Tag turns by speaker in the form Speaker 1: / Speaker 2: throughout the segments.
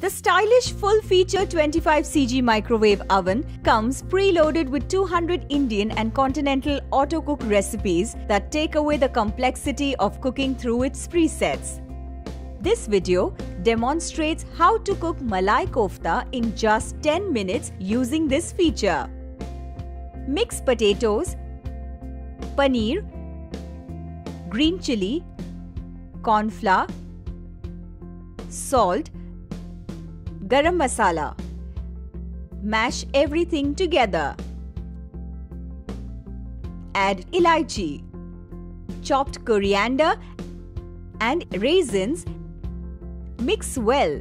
Speaker 1: The stylish full-feature 25 cg microwave oven comes preloaded with 200 Indian and continental auto-cook recipes that take away the complexity of cooking through its presets. This video demonstrates how to cook Malai Kofta in just 10 minutes using this feature. Mix potatoes, paneer, green chilli, corn flour, salt, garam masala. Mash everything together. Add elaichi, chopped coriander and raisins. Mix well.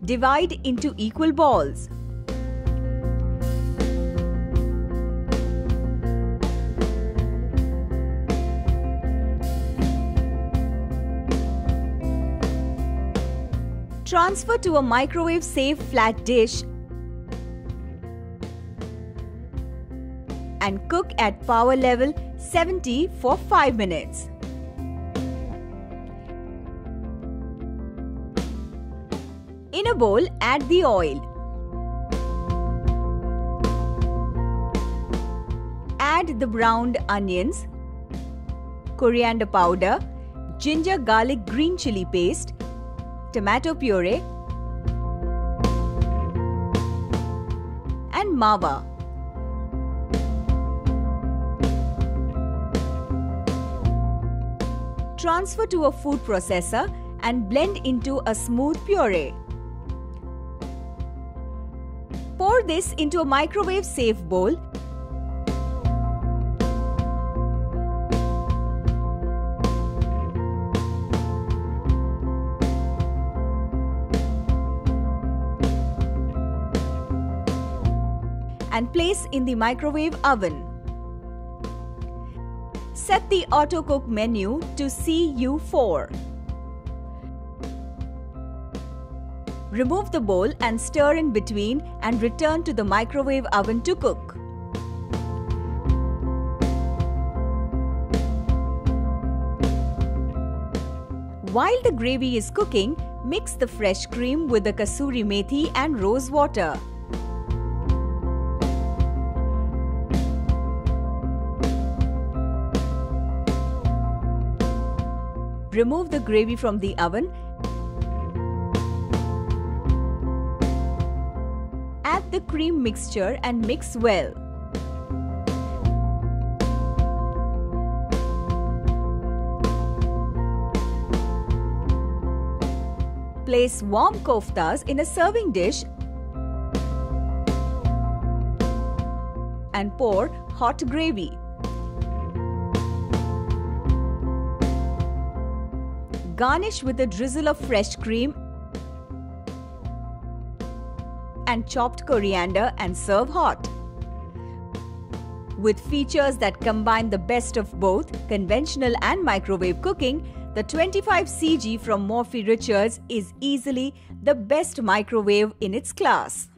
Speaker 1: Divide into equal balls. Transfer to a microwave-safe flat dish and cook at power level 70 for 5 minutes. In a bowl, add the oil. Add the browned onions, coriander powder, ginger garlic green chilli paste, tomato puree and mawa. Transfer to a food processor and blend into a smooth puree. Pour this into a microwave-safe bowl. And place in the microwave oven. Set the auto-cook menu to CU4. Remove the bowl and stir in between and return to the microwave oven to cook. While the gravy is cooking, mix the fresh cream with the kasuri methi and rose water. Remove the gravy from the oven. Add the cream mixture and mix well. Place warm koftas in a serving dish and pour hot gravy. Garnish with a drizzle of fresh cream and chopped coriander and serve hot. With features that combine the best of both conventional and microwave cooking, the 25 cg from Morphy Richards is easily the best microwave in its class.